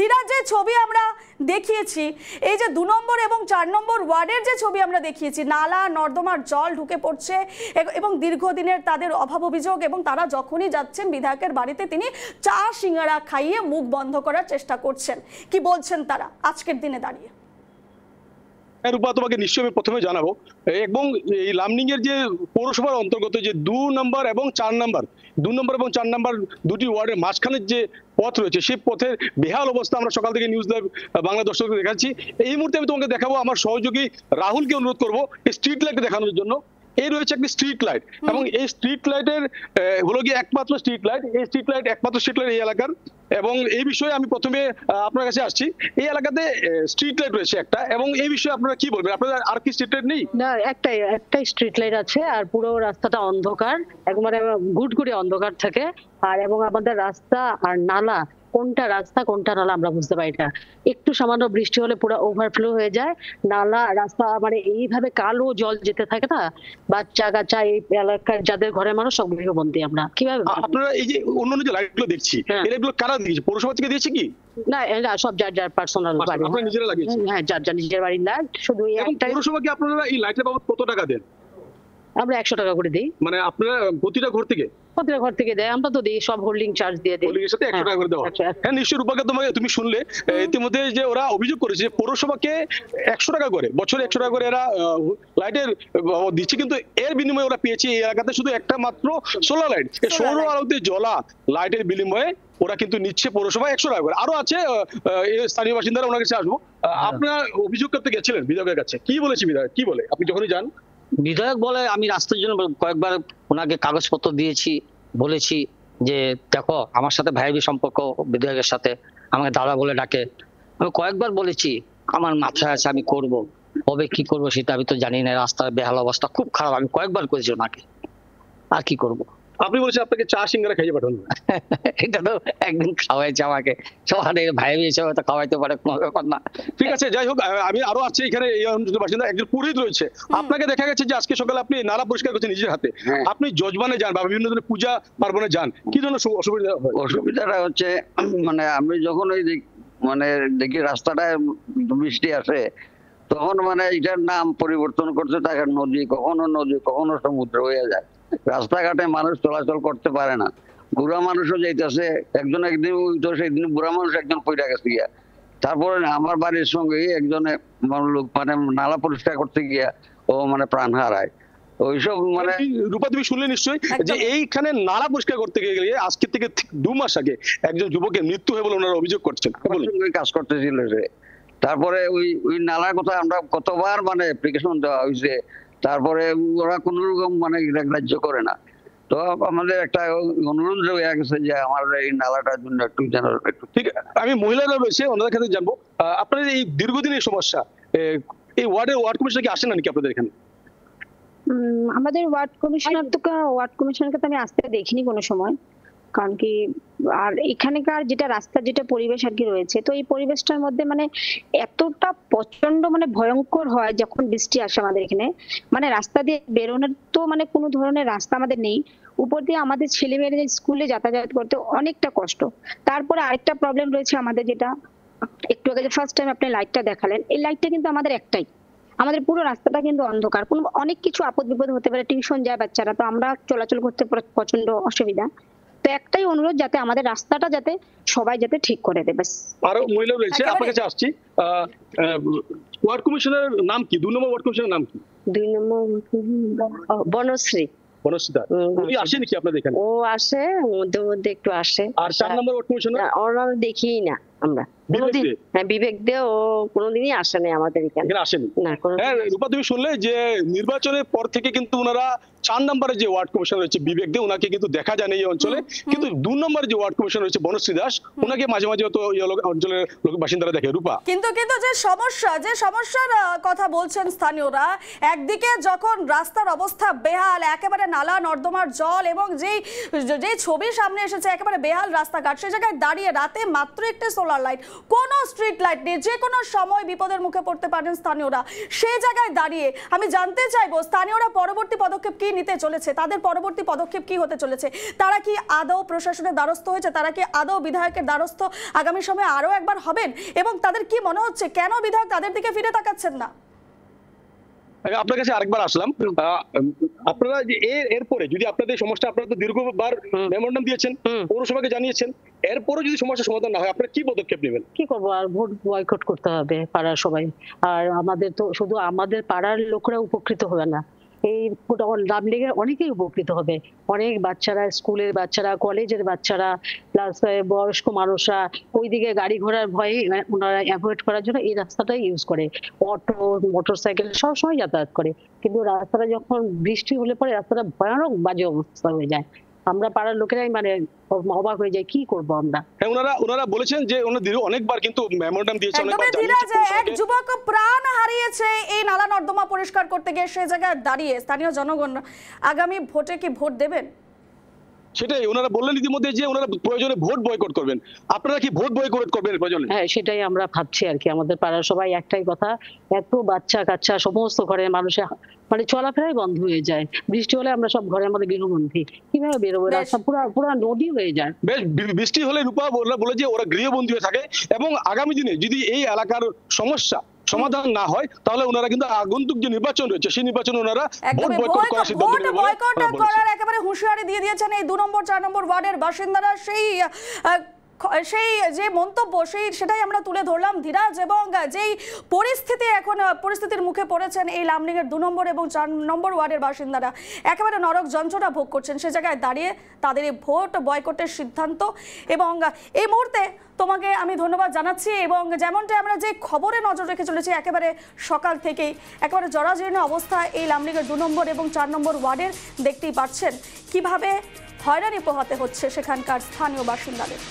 ধীরা, যে ছবি আমরা দেখিয়েছি, এই যে 2 নম্বর এবং 4 নম্বর ওয়ার্ডের যে ছবি আমরা দেখিয়েছি, নালা নর্দমার জল ঢুকে পড়ছে এবং দীর্ঘদিনের তাদের অভাব অভিযোগ, এবং তারা যখনই যাচ্ছেন বিধায়কের বাড়িতে তিনি চা সিঙ্গারা খাইয়ে মুখ বন্ধ করার চেষ্টা করছেন। কি বলছেন তারা আজকের দিনে দাঁড়িয়ে? রূপা, তোমাকে নিশ্চয়ই আমি প্রথমে জানাবো, এবং এই লামডিং এর যে পৌরসভার অন্তর্গত যে 2 নম্বর এবং 4 নম্বর, 2 নম্বর এবং 4 নম্বর দুটি ওয়ার্ডের মাঝখানের যে পথ রয়েছে, সেই পথের বেহাল অবস্থা আমরা সকাল থেকে নিউজ লাইভ বাংলা দর্শকদের দেখাচ্ছি। এই মুহূর্তে আমি তোমাকে দেখাবো, আমার সহযোগী রাহুলকে অনুরোধ করবো এই স্ট্রিট লাইট দেখানোর জন্য। এই রয়েছে একটি স্ট্রিট লাইট, এবং এই স্ট্রিট লাইটের হলো গিয়ে একমাত্র স্ট্রিট লাইট, এই স্ট্রিট লাইট একমাত্র স্ট্রিট লাইট এই এলাকার। এবং এই বিষয়ে আমি প্রথমে আপনার কাছে আসছি, এই এলাকাতে স্ট্রিট লাইট রয়েছে একটা, এবং এই বিষয়ে আপনারা কি বলবেন? আপনাদের আর কি স্ট্রিট লাইট নেই? না, একটাই স্ট্রিট লাইট আছে, আর পুরো রাস্তাটা অন্ধকার, একবারে গুড়গুড়ি অন্ধকার থাকে। আর এবং আমাদের রাস্তা আর নালা, কোনটা রাস্তা কোনটা নালা আমরা বুঝতে পারি না। একটু সামান্য বৃষ্টি হলে পুরো ওভারফ্লো হয়ে যায়, নালা রাস্তা মানে এইভাবে কালো জল যেতে থাকে না, বাচ্চা কাচ্চা এই এলাকার যাদের ঘরের মানুষ সব গৃহবন্দী। আমরা কিভাবে? আপনারা এই যে অন্যান্য যে লাইটগুলো দেখছি, এই লাইটগুলো কারা দিয়েছে? পৌরসভা থেকে দিয়েছে কি? না, এরা সব যার যার পার্সোনাল বাড়ি, আপনারা নিজেরা লাগিয়েছেন? হ্যাঁ, যার যার নিজের বাড়ির লাইট। শুধু একটা পৌরসভাকে আপনারা এই লাইটের বাবদ কত টাকা দেন? আমরা 100 টাকা করে দিই। মানে আপনারা প্রতিটা ঘর থেকে দেয়? আমরা তো দিই, সব হোল্ডিং চার্জ দিয়ে দিই। হোল্ডিং এর সাথে 100 টাকা করে দেওয়া। হ্যাঁ, নিশ্চয়ই রূপাকে তুমি শুনলে ইতিমধ্যে যে ওরা অভিযোগ করেছে পৌরসভাকে 100 টাকা করে, বছরে 100 টাকা করে এরা লাইটের দিচ্ছে, কিন্তু এর বিনিময়ে ওরা পেয়েছে এই এলাকাতে শুধু একটা মাত্র সোলার লাইট। সৌর আলোতে জ্বলা লাইটের বিনিময়ে ওরা কিন্তু নিচ্ছে পৌরসভা 100 টাকা করে। আরো আছে স্থানীয় বাসিন্দারা, ওনার কাছে আসবো। আপনারা অভিযোগ করতে গেছিলেন বিধায়কের কাছে, কি বলেছে বিধায়ক? কি বলে আপনি যখনই যান? বিধায়ক বলে, আমি রাস্তার জন্য কয়েকবার ওনাকে কাগজপত্র দিয়েছি, বলেছি যে দেখো আমার সাথে ভাইবি সম্পর্ক বিধায়কের সাথে, আমাকে দাদা বলে ডাকে। আমি কয়েকবার বলেছি আমার মাথায় আছে, আমি করব, কবে কি করব সেটা আমি তো জানি না। রাস্তার বেহাল অবস্থা খুব খারাপ, আমি কয়েকবার করেছি ওনাকে, আর কি করব। আপনি বলেছেন আপনাকে চা সিঙ্গারা খাইয়ে পাঠানো। এটা তো একদিন খাওয়াইছে আমাকে, সবার ভাই হিসেবে তো খাওয়াইতে পারে, কোনো ব্যাপার না। ঠিক আছে, যাই হোক, আমি আরো আছে এখানে এই অঞ্চলের বাসিন্দা, একজন পুরোহিত রয়েছে। আপনাকে দেখা গেছে যে আজকে সকালে আপনি নালা পরিষ্কার করছেন নিজের হাতে, আপনি যজমানে যান বা বিভিন্ন ধরনের পূজা পার্বণে যান, কি ধরনের অসুবিধা হয়? অসুবিধাটা হচ্ছে মানে আমি যখন ওই মানে দেখি রাস্তাটায় বৃষ্টি আসে, তখন মানে এটার নাম পরিবর্তন করতে থাকে, নদী কখনো সমুদ্র হয়ে যায়। রাস্তাঘাটে মানুষ চলাচল করতে পারে না, বুড়া মানুষও যাইতেছে। একদিন সেদিন বুড়া মানুষ একজন পয়রা গেছে গিয়া। তারপরে আমার বাড়ির সঙ্গে একজনে লোক মানে নালা পরিষ্কার করতে গিয়া ও মানে প্রাণ হারায়। ওইসব মানে রূপা, তুমি শুনলে নিশ্চয়ই যে এইখানে নালা পরিষ্কার করতে গেলে আজকে থেকে 2 মাস আগে একজন যুবকের মৃত্যু হয়ে বলে ওনারা অভিযোগ করছেন। কাজ করতেছিল সে। তারপরে ওই নালার কথা আমরা কতবার মানে অ্যাপ্লিকেশন দেওয়া হয়েছে, তারপরে ওরা কোন রকম মানে গ্রাহ্য করে না। তো আমাদের একটা অনুরোধ হয়ে গেছে যে আমার এই নালাটার জন্য একটু যেন একটু। ঠিক, আমি মহিলারা রয়েছে ওনাদের কাছে জানবো, আপনাদের এই দীর্ঘদিনের সমস্যা, এই ওয়ার্ড কমিশনার কি আসেন নাকি আপনাদের এখানে? আমাদের ওয়ার্ড কমিশনারকে তো আমি আসতে দেখিনি কোনো সময়, কারণ কি আর এখানকার যেটা রাস্তা যেটা পরিবেশ আর কি রয়েছে, তো এই পরিবেশটার মধ্যে মানে এতটা প্রচন্ড মানে ভয়ঙ্কর হয় যখন বৃষ্টি আসে আমাদের এখানে। মানে রাস্তা দিয়ে বেরোনোর তো মানে কোনো ধরনের রাস্তা আমাদের নেই, উপর দিয়ে আমাদের ছেলেমেয়েরা স্কুলে যাতায়াত করতে অনেকটা কষ্ট। তারপরে আরেকটা প্রবলেম রয়েছে আমাদের, যেটা একটু আগে যে ফার্স্ট টাইম আপনি লাইটটা দেখালেন, এই লাইটটা কিন্তু আমাদের একটাই, আমাদের পুরো রাস্তাটা কিন্তু অন্ধকার। কোনো অনেক কিছু আপদ বিপদ হতে পারে, টিউশন যায় বাচ্চারা, তো আমরা চলাচল করতে প্রচন্ড অসুবিধা। তো একটাই অনুরোধ, যাতে আমাদের রাস্তাটা যাতে সবাই যাতে ঠিক করে দেবে। আরো মহিলা রয়েছে, আপনার কাছে আসছি। ওয়ার্ড কমিশনার নাম কি? 2 নম্বর ওয়ার্ড কমিশনার নাম কি? 2 নম্বর বনশ্রী। উনি আসেন কি আপনাদের এখানে? ও আসে, মধ্যে একটু আসে। আর 4 নম্বর ওয়ার্ড কমিশনার? ওরা দেখিই না আমরা কোনোদিন। হ্যাঁ, বিবেক দে ও কোনোদিনই আসেনি আমাদের এখানে, আসেনি না। হ্যাঁ রূপা, তুমি শুনলে যে নির্বাচনের পর থেকে কিন্তু ওনারা 4 নম্বরে যে ওয়ার্ড কমিশনার রয়েছে বিবেক দে, ওনাকে কিন্তু দেখা যায় না এই অঞ্চলে, কিন্তু 2 নম্বরে যে ওয়ার্ড কমিশনার রয়েছে বনশ্রী দাস, ওনাকে মাঝে মাঝে তো এই অঞ্চলের বাসিন্দারা দেখে। রূপা, কিন্তু যে সমস্যার কথা বলছেন স্থানীয়রা, একদিকে যখন রাস্তার অবস্থা বেহাল, একেবারে নালা নর্দমার জল, এবং যেই ছবি সামনে এসেছে একেবারে বেহাল রাস্তাঘাট, সেই জায়গায় দাঁড়িয়ে রাতে মাত্র একটি সোলার সোলার লাইট, কোনো স্ট্রিট লাইট নেই, যে কোনো সময় বিপদের মুখে পড়তে পারেন স্থানীয়রা। সেই জায়গায় দাঁড়িয়ে আমি জানতে চাইবো স্থানীয়রা পরবর্তী পদক্ষেপ কি নিতে চলেছে, তাদের পরবর্তী পদক্ষেপ কি হতে চলেছে, তারা কি আদৌ প্রশাসনের দ্বারস্থ হয়েছে, তারা কি আদৌ বিধায়কের দ্বারস্থ আগামী সময়ে আরো একবার হবেন, এবং তাদের কি মনে হচ্ছে কেন বিধায়ক তাদের দিকে ফিরে তাকাচ্ছেন না? আপনার কাছে আরেকবার আসলাম, আপনারা যে এরপরে যদি আপনাদের সমস্যা, আপনারা তো দীর্ঘবার মেমোরেন্ডাম দিয়েছেন, পৌরসভাকে জানিয়েছেন, এরপরে যদি সমস্যার সমাধান না হয় আপনারা কি পদক্ষেপ নেবেন? কি করবো, আর ভোট বয়কট করতে হবে পাড়ার সবাই। আর আমাদের তো শুধু আমাদের পাড়ার লোকরা উপকৃত হবে না, এই লামডিংয়ের অনেকেই উপকৃত হবে। অনেক বাচ্চারা, স্কুলের বাচ্চারা, কলেজের বাচ্চারা, প্লাস বয়স্ক মানুষরা ওইদিকে গাড়ি ঘোড়ার ভয়ে ওনারা অ্যাভয়েড করার জন্য এই রাস্তাটাই ইউজ করে, অটো, মোটরসাইকেল সবসময় যাতায়াত করে। কিন্তু রাস্তাটা যখন বৃষ্টি হলে পরে রাস্তাটা ভয়ানক বাজে অবস্থা হয়ে যায়। আমরা পাড়ার লোকেরাই মানে অবাক হয়ে যায়, কি করব আমরা। ওনারা বলেছেন যে ওনারা অনেকবার কিন্তু মেমোরেন্ডাম দিয়েছেন, অনেকবার জানিয়েছেন। এক যুবক প্রাণ হারিয়েছে এই নালা নর্দমা পরিষ্কার করতে গিয়ে, সেই জায়গায় দাঁড়িয়ে স্থানীয় জনগণ আগামী ভোটে কি ভোট দেবেন? সেটাই ওনারা বললেন ইতিমধ্যে যে ওনারা প্রয়োজনে ভোট বয়কট করবেন। আপনারা কি ভোট বয়কট করবেন প্রয়োজনে? হ্যাঁ, সেটাই আমরা ভাবছি আর কি। আমাদের পাড়ার সবাই একটাই কথা, এত বাচ্চা কাচ্চা সমস্ত ঘরের মানুষের মানে চলাফেরাই বন্ধ হয়ে যায়। বৃষ্টি হলে আমরা সব ঘরের মধ্যে গৃহবন্দী, কিভাবে বেরোবো? রাস্তা পুরো নদী হয়ে যায়। বেশ, বৃষ্টি হলে রূপা বলে যে ওরা গৃহবন্দী হয়ে থাকে, এবং আগামী দিনে যদি এই এলাকার সমস্যা সমাধান না হয় তাহলে ওনারা কিন্তু আগন্তুক যে নির্বাচন রয়েছে সেই নির্বাচনে ওনারা ভোট বয়কট করার সিদ্ধান্ত নেবেন বলে করার একেবারে হুঁশিয়ারি দিয়ে দিয়েছেন এই 2 নম্বর 4 নম্বর ওয়ার্ডের বাসিন্দারা। সেই যে মন্তব্য সেটাই আমরা তুলে ধরলাম ধীরাজ, এবং যেই পরিস্থিতির মুখে পড়েছেন এই লামডিংয়ের 2 নম্বর এবং 4 নম্বর ওয়ার্ডের বাসিন্দারা, একেবারে নরক যন্ত্রণা ভোগ করছেন। সে জায়গায় দাঁড়িয়ে তাদের এই ভোট বয়কটের সিদ্ধান্ত, এবং এই মুহূর্তে তোমাকে আমি ধন্যবাদ জানাচ্ছি। এবং যেমনটা আমরা যে খবরে নজর রেখে চলেছি একেবারে সকাল থেকেই, একেবারে জরাজীর্ণ অবস্থা এই লামডিংয়ের 2 নম্বর এবং 4 নম্বর ওয়ার্ডের, দেখতেই পাচ্ছেন কিভাবে হয়রানি পোহাতে হচ্ছে সেখানকার স্থানীয় বাসিন্দাদের।